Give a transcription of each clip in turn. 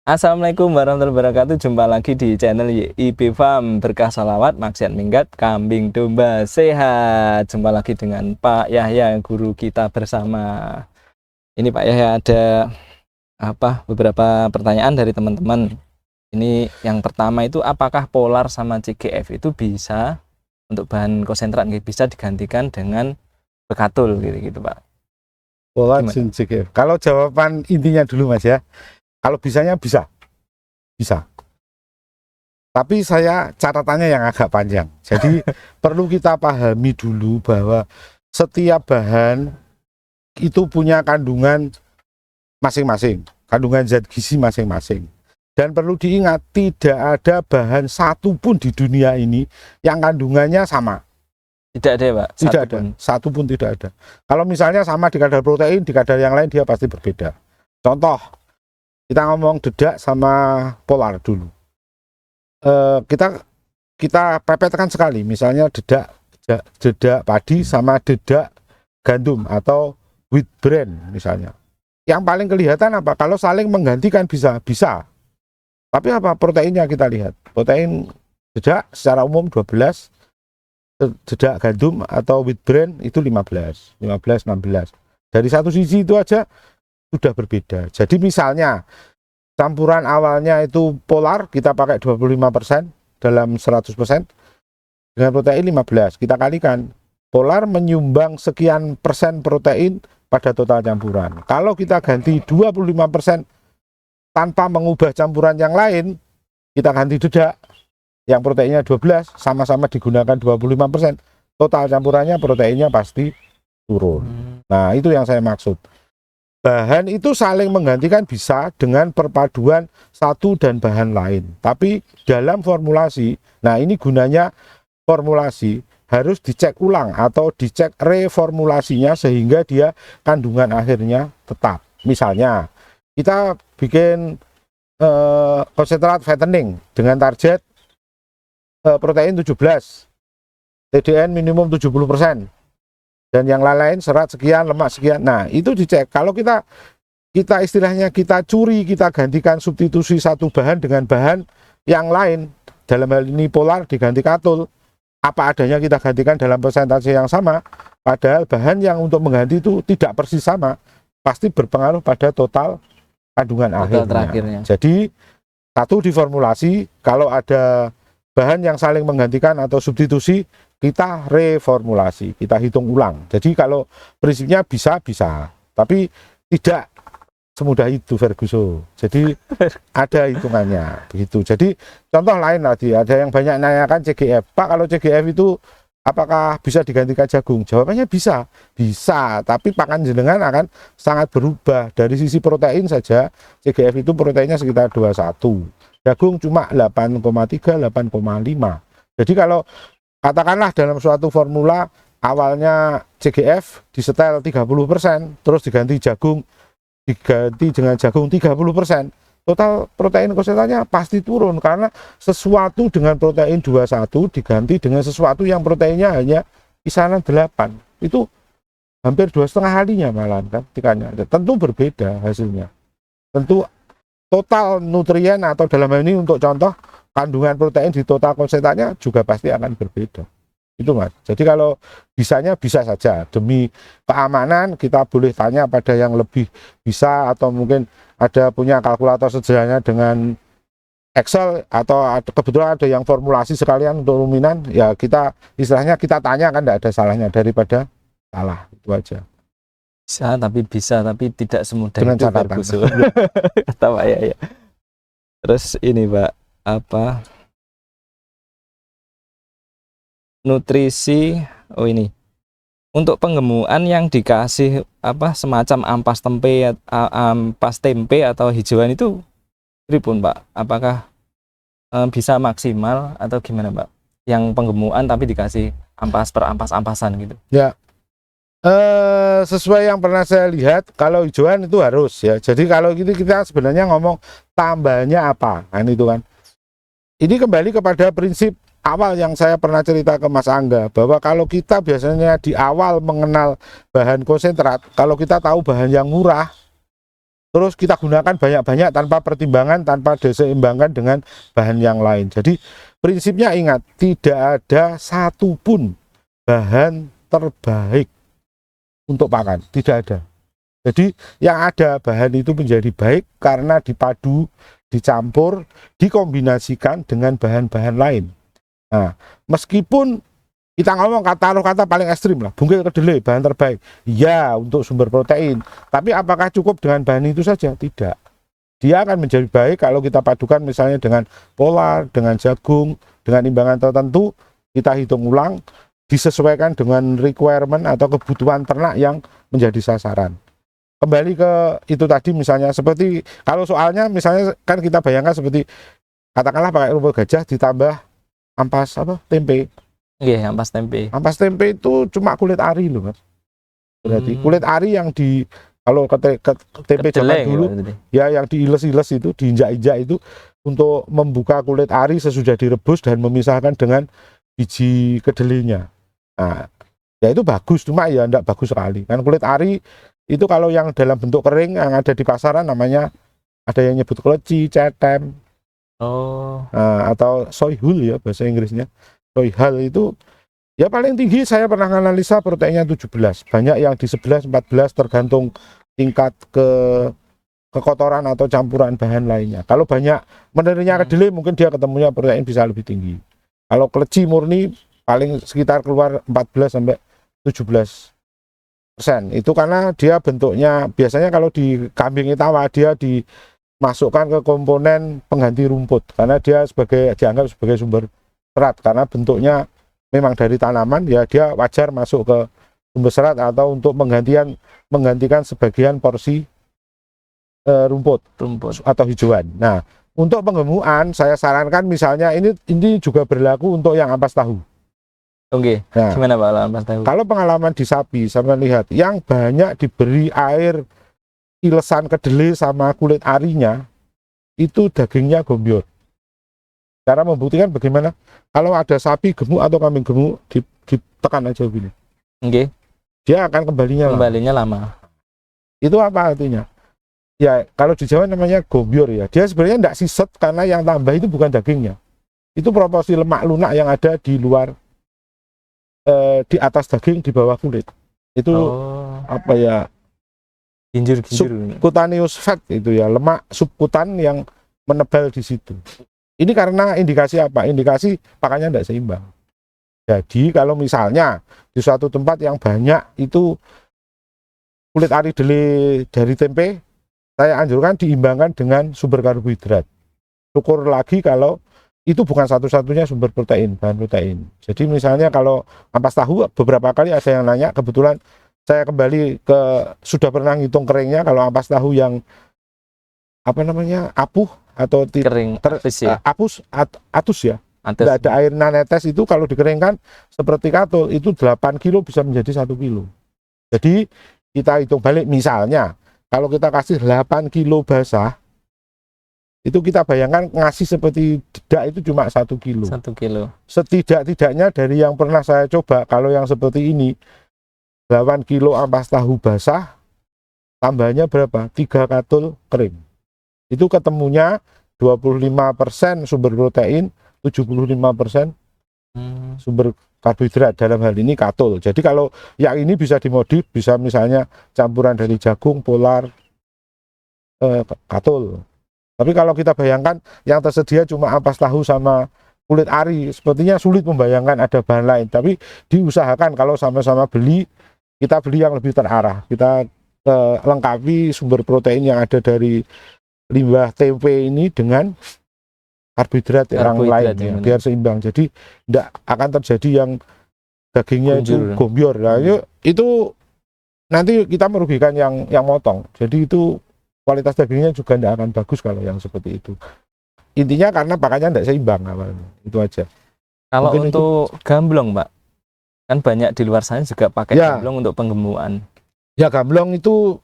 Assalamualaikum warahmatullahi wabarakatuh. Jumpa lagi di channel YIB Farm, berkah salawat, maksiat minggat, kambing domba sehat. Jumpa lagi dengan Pak Yahya, guru kita bersama. Ini Pak Yahya, ada beberapa pertanyaan dari teman-teman. Ini yang pertama itu, apakah polar sama CGF itu bisa untuk bahan konsentrat bisa digantikan dengan bekatul gitu Pak? Polar dan CGF. Kalau jawaban intinya dulu Mas ya. Kalau bisanya bisa. Tapi saya catatannya yang agak panjang. Jadi perlu kita pahami dulu bahwa setiap bahan itu punya kandungan masing-masing, kandungan zat gizi masing-masing. Dan perlu diingat, tidak ada bahan satupun di dunia ini yang kandungannya sama. Tidak ada ya Pak? Tidak ada, satu pun tidak ada. Kalau misalnya sama di kadar protein, di kadar yang lain dia pasti berbeda. Contoh, kita ngomong dedak sama polar dulu. Kita pepetkan sekali, misalnya dedak padi sama dedak gandum atau wheat bran misalnya. Yang paling kelihatan apa? Kalau saling menggantikan bisa. Tapi apa proteinnya kita lihat? Protein dedak secara umum 12, dedak gandum atau wheat bran itu 15, 16. Dari satu sisi itu aja sudah berbeda. Jadi misalnya campuran awalnya itu polar, kita pakai 25% dalam 100%, dengan protein 15, kita kalikan. Polar menyumbang sekian persen protein pada total campuran. Kalau kita ganti 25% tanpa mengubah campuran yang lain, kita ganti dedak yang proteinnya 12, sama-sama digunakan 25%, total campurannya proteinnya pasti turun. Nah, itu yang saya maksud. Bahan itu saling menggantikan bisa dengan perpaduan satu dan bahan lain. Tapi dalam formulasi, nah ini gunanya formulasi, harus dicek ulang atau dicek reformulasinya sehingga dia kandungan akhirnya tetap. Misalnya, kita bikin konsentrat fattening dengan target protein 17, TDN minimum 70%. Dan yang lain-lain serat sekian, lemak sekian. Nah, itu dicek. Kalau kita istilahnya kita curi, kita gantikan substitusi satu bahan dengan bahan yang lain, dalam hal ini polar diganti katul, apa adanya kita gantikan dalam persentase yang sama, padahal bahan yang untuk mengganti itu tidak persis sama, pasti berpengaruh pada total kandungan akhirnya. Jadi, satu diformulasi, kalau ada bahan yang saling menggantikan atau substitusi, kita reformulasi, kita hitung ulang. Jadi kalau prinsipnya bisa, tapi tidak semudah itu Ferguson. Jadi ada hitungannya begitu. Jadi contoh lain tadi, ada yang banyak nanyakan CGF. Pak, kalau CGF itu apakah bisa digantikan jagung? Jawabannya bisa, tapi pakan jenengan akan sangat berubah. Dari sisi protein saja, CGF itu proteinnya sekitar 21. Jagung cuma 8,3, 8,5. Jadi kalau katakanlah dalam suatu formula awalnya CGF disetel 30%, terus diganti dengan jagung 30%, total protein konsentratnya pasti turun karena sesuatu dengan protein 21 diganti dengan sesuatu yang proteinnya hanya kisaran 8. Itu hampir 2,5 kalinya malah kan tikannya. Tentu berbeda hasilnya. Tentu total nutrien atau dalam hal ini untuk contoh kandungan protein di total konsentratnya juga pasti akan berbeda. Itu Mas. Jadi kalau bisanya bisa saja. Demi keamanan kita boleh tanya pada yang lebih bisa, atau mungkin ada punya kalkulator sederhana dengan Excel, atau kebetulan ada yang formulasi sekalian untuk ruminan, ya kita istilahnya kita tanya, kan tidak ada salahnya daripada salah. Itu aja. Bisa tapi tidak semudah dengan itu catatan. Kata Pak ya. Terus ini Pak, nutrisi, ini untuk penggemukan yang dikasih semacam ampas tempe atau hijauan itu pripun Pak? Apakah bisa maksimal atau gimana Pak? Yang penggemukan tapi dikasih ampasan gitu. Ya, sesuai yang pernah saya lihat, kalau hijauan itu harus ya. Jadi kalau gitu kita sebenarnya ngomong tambahnya apa, kan itu kan. Ini kembali kepada prinsip awal yang saya pernah cerita ke Mas Angga, bahwa kalau kita biasanya di awal mengenal bahan konsentrat, kalau kita tahu bahan yang murah, terus kita gunakan banyak-banyak tanpa pertimbangan, tanpa diseimbangkan dengan bahan yang lain. Jadi prinsipnya ingat, tidak ada satupun bahan terbaik untuk pakan, tidak ada. Jadi yang ada bahan itu menjadi baik karena dipadu, dicampur, dikombinasikan dengan bahan-bahan lain. Nah, meskipun kita ngomong kata paling ekstrim lah, bungkil kedelai bahan terbaik, ya untuk sumber protein. Tapi apakah cukup dengan bahan itu saja? Tidak. Dia akan menjadi baik kalau kita padukan misalnya dengan polar, dengan jagung, dengan imbangan tertentu, kita hitung ulang, disesuaikan dengan requirement atau kebutuhan ternak yang menjadi sasaran. Kembali ke itu tadi misalnya, seperti kalau soalnya misalnya kan kita bayangkan seperti katakanlah pakai rumput gajah ditambah ampas tempe. Iya, ampas tempe. Ampas tempe itu cuma kulit ari loh, Mas. Berarti kulit ari yang kalau tempe zaman dulu ya yang diiles-iles itu, diinjak-injak itu untuk membuka kulit ari sesudah direbus dan memisahkan dengan biji kedelainya. Nah, ya itu bagus, cuma ya enggak bagus sekali. Kan kulit ari itu kalau yang dalam bentuk kering yang ada di pasaran namanya, ada yang nyebut kleci, cetem. Nah, atau soyhul ya bahasa Inggrisnya. Soyhal itu ya paling tinggi saya pernah analisa proteinnya 17. Banyak yang di 11, 14 tergantung tingkat kekotoran atau campuran bahan lainnya. Kalau banyak menerima kedelai mungkin dia ketemunya protein bisa lebih tinggi. Kalau kleci murni paling sekitar keluar 14 sampai 17%. Itu karena dia bentuknya biasanya kalau di kambing itawa dia dimasukkan ke komponen pengganti rumput karena dia dianggap sebagai sumber serat karena bentuknya memang dari tanaman, ya dia wajar masuk ke sumber serat atau untuk menggantikan sebagian porsi rumput atau hijauan. Nah, untuk penggemukan saya sarankan misalnya ini juga berlaku untuk yang ampas tahu. Oke. Nah, gimana Pak ampas tahu? Kalau pengalaman di sapi saya lihat yang banyak diberi air ilesan kedelai sama kulit arinya itu dagingnya gombior. Cara membuktikan bagaimana? Kalau ada sapi gemuk atau kambing gemuk, ditekan aja begini. Oke. Dia akan kembalinya lama. Itu apa artinya? Ya, kalau di Jawa namanya gombior ya. Dia sebenarnya tidak siset karena yang tambah itu bukan dagingnya. Itu proporsi lemak lunak yang ada di luar, di atas daging, di bawah kulit. Itu apa ya? Ginjur. Subcutaneous fat itu ya, lemak subkutan yang menebal di situ. Ini karena indikasi apa? Indikasi pakannya tidak seimbang. Jadi kalau misalnya di suatu tempat yang banyak itu kulit ari dari tempe, saya anjurkan diimbangkan dengan sumber karbohidrat. Syukur lagi kalau itu bukan satu-satunya sumber protein, bahan protein. Jadi misalnya kalau ampas tahu, beberapa kali ada yang nanya, kebetulan saya kembali sudah pernah ngitung keringnya, kalau ampas tahu yang apuh atau kering atus ya, tidak ada air nanetes itu kalau dikeringkan seperti katul itu 8 kilo bisa menjadi 1 kilo. Jadi kita hitung balik, misalnya kalau kita kasih 8 kilo basah itu kita bayangkan ngasih seperti dedak itu cuma 1 kilo. 1 kilo. Setidak-tidaknya dari yang pernah saya coba, kalau yang seperti ini 8 kilo ampas tahu basah tambahnya berapa? 3 katul kering. Itu ketemunya 25% sumber protein, 75% sumber karbohidrat, dalam hal ini katul. Jadi kalau yang ini bisa dimodif, bisa misalnya campuran dari jagung, polar, katul. Tapi kalau kita bayangkan yang tersedia cuma ampas tahu sama kulit ari, sepertinya sulit membayangkan ada bahan lain. Tapi diusahakan kalau sama-sama beli, kita beli yang lebih terarah. Kita lengkapi sumber protein yang ada dari limbah tempe ini dengan karbohidrat yang lain ya, biar seimbang. Jadi tidak akan terjadi yang dagingnya itu gombior. Nah, itu nanti kita merugikan yang motong. Jadi itu kualitas dagingnya juga tidak akan bagus kalau yang seperti itu. Intinya karena pakannya tidak seimbang awalnya. Itu aja. Kalau mungkin untuk gamblong, Pak, kan banyak di luar sana juga pakai gamblong untuk penggemukan. Ya, gamblong itu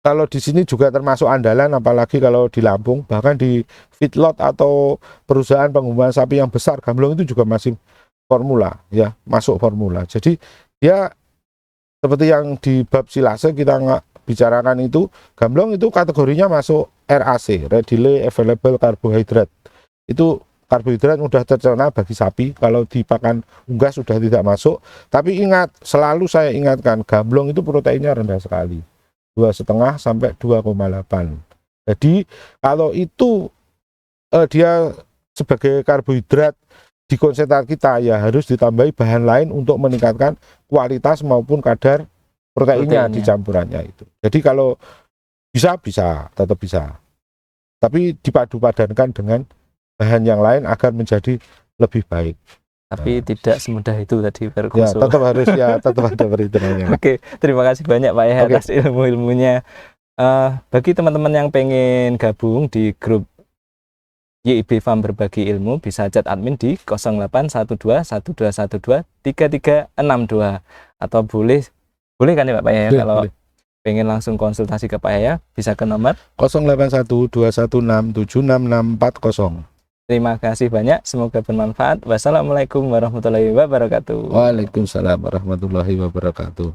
kalau di sini juga termasuk andalan, apalagi kalau di Lampung, bahkan di feedlot atau perusahaan penggemukan sapi yang besar, gamblong itu juga masih formula, ya, masuk formula. Jadi ya seperti yang di bab silase kita bicarakan itu, gamblong itu kategorinya masuk RAC, Readily Available Carbohydrate. Itu karbohidrat mudah tercerna bagi sapi, kalau dipakan unggas sudah tidak masuk. Tapi ingat, selalu saya ingatkan, gamblong itu proteinnya rendah sekali, 2,5 sampai 2,8. Jadi kalau itu dia sebagai karbohidrat di konsentrat kita, ya harus ditambahi bahan lain untuk meningkatkan kualitas maupun kadar proteinnya di campurannya itu. Jadi kalau bisa tetap bisa, tapi dipadu-padankan dengan bahan yang lain agar menjadi lebih baik. Tapi tidak semudah itu tadi Pak Ya, Argoso. tetap harus tetap ada perhitungannya. Oke, terima kasih banyak Pak Yahya atas ilmu-ilmunya. Bagi teman-teman yang pengen gabung di grup YIB Farm Berbagi Ilmu, bisa chat admin di 081212123362, atau boleh kan ya Pak Yahya, kalau boleh. pengen langsung konsultasi ke Pak Yahya bisa ke nomor 081216766640. Terima kasih banyak, semoga bermanfaat. Wassalamualaikum warahmatullahi wabarakatuh. Waalaikumsalam warahmatullahi wabarakatuh.